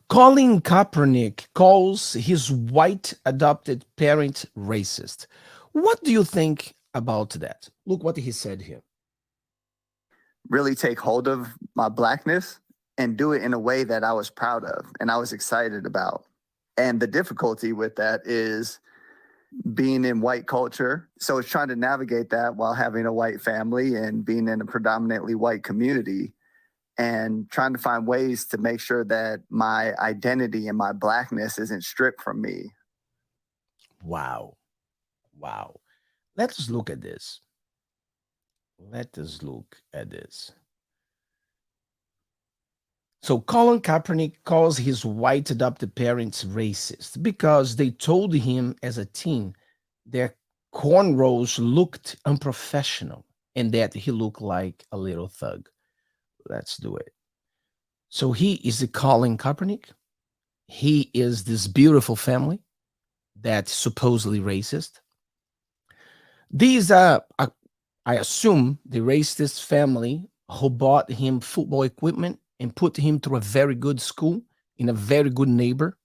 Colin Kaepernick calls his white adopted parent racist. What do you think about that? Look what he said here. Really take hold of my blackness and do it in a way that I was proud of and I was excited about. And the difficulty with that is being in white culture. So it's trying to navigate that while having a white family and being in a predominantly white community and trying to find ways to make sure that my identity and my blackness isn't stripped from me. Wow. Wow. Let us look at this. Let us look at this. So Colin Kaepernick calls his white adopted parents racist because they told him as a teen their cornrows looked unprofessional and that he looked like a little thug. Let's do it. So he is the Colin Kaepernick. He is this beautiful family that's supposedly racist. These are, I assume, the racist family who bought him football equipment and put him through a very good school in a very good neighbor.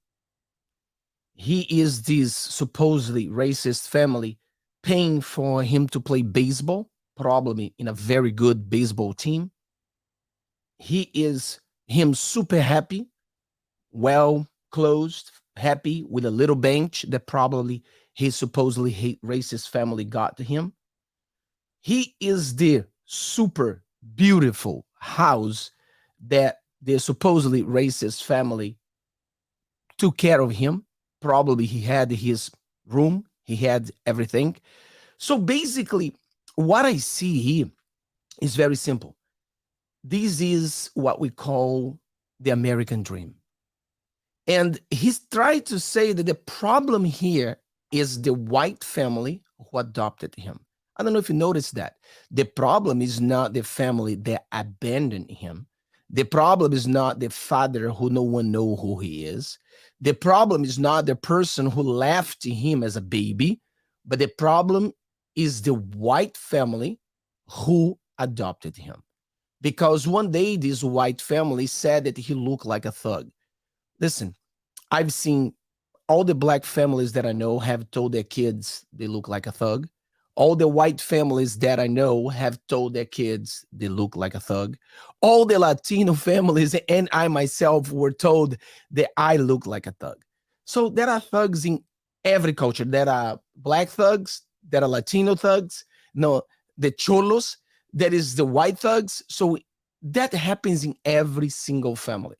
He is this supposedly racist family paying for him to play baseball, probably in a very good baseball team. He is him super happy, well closed, happy with a little bench that probably his supposedly racist family got to him. He is the super beautiful house that the supposedly racist family took care of him. Probably he had his room, he had everything. So basically, what I see here is very simple. This is what we call the American dream. And he's trying to say that the problem here is the white family who adopted him. I don't know if you noticed that. The problem is not the family that abandoned him. The problem is not the father who no one know who he is. The problem is not the person who left him as a baby, but the problem is the white family who adopted him. Because one day this white family said that he looked like a thug. Listen, I've seen all the black families that I know have told their kids they look like a thug. All the white families that I know have told their kids they look like a thug. All the Latino families and I myself were told that I look like a thug. So there are thugs in every culture. There are black thugs, there are Latino thugs, no, the cholos, that is the white thugs. So that happens in every single family.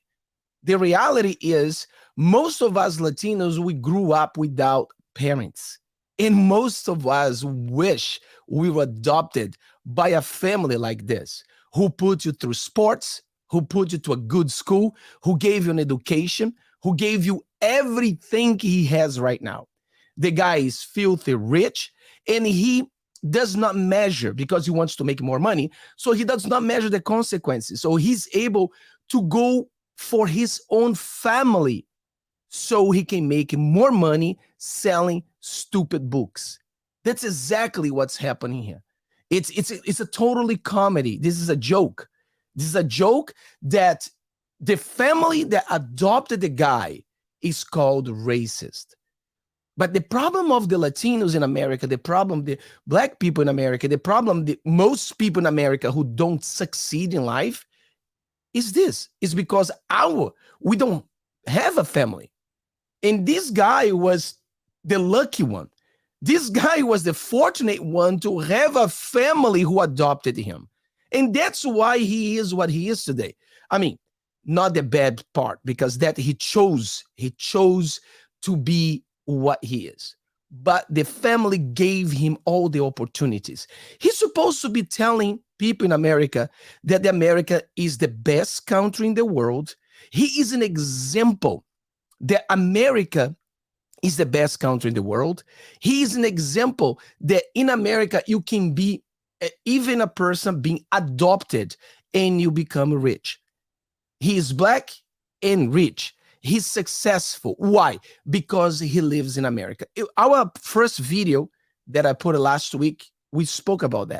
The reality is most of us Latinos, we grew up without parents. And most of us wish we were adopted by a family like this, who put you through sports, who put you to a good school, who gave you an education, who gave you everything he has right now. The guy is filthy rich and he does not measure because he wants to make more money. So he does not measure the consequences. So he's able to go for his own family so he can make more money selling stupid books. That's exactly what's happening here. It's a totally comedy. This is a joke. This is a joke that the family that adopted the guy is called racist. But the problem of the Latinos in America, the problem the black people in America, the problem the most people in America who don't succeed in life is this. It's because we don't have a family. And this guy was the lucky one. This guy was the fortunate one to have a family who adopted him. And that's why he is what he is today. I mean, not the bad part, because that he chose to be what he is. But the family gave him all the opportunities. He's supposed to be telling people in America that America is the best country in the world. He is an example that America is the best country in the world. He is an example that in America, you can be even a person being adopted and you become rich. He is black and rich. He's successful. Why? Because he lives in America. Our first video that I put last week, we spoke about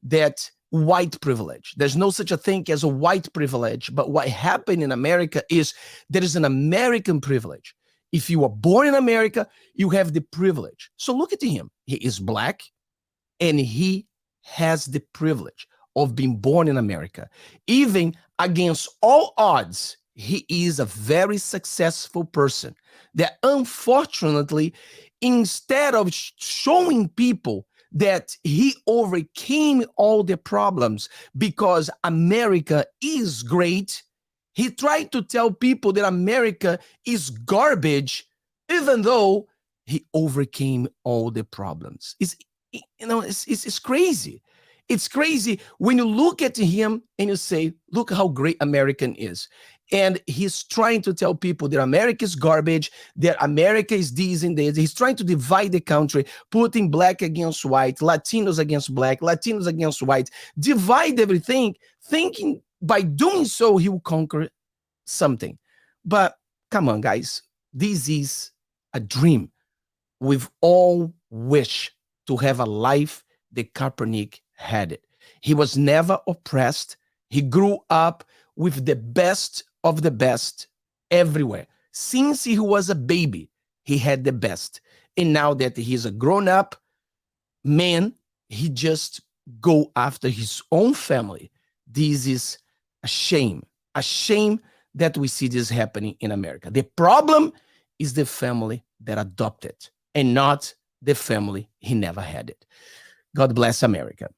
that white privilege. There's no such a thing as a white privilege. But what happened in America is there is an American privilege. If you were born in America, you have the privilege. So look at him. He is black and he has the privilege of being born in America. Even against all odds, he is a very successful person that unfortunately, instead of showing people that he overcame all the problems because America is great, he tried to tell people that America is garbage, even though he overcame all the problems. It's crazy. It's crazy when you look at him and you say, look how great American is. And he's trying to tell people that America is garbage, that America is this and this. He's trying to divide the country, putting black against white, Latinos against black, Latinos against white, divide everything, thinking by doing so he will conquer something. But come on, guys, this is a dream. We've all wish to have a life that Kaepernick had it. He was never oppressed. He grew up with the best of the best everywhere. Since he was a baby, he had the best. And now that he's a grown-up man, he just go after his own family. This is a shame that we see this happening in America. The problem is the family that adopted and not the family he never had it. God bless America.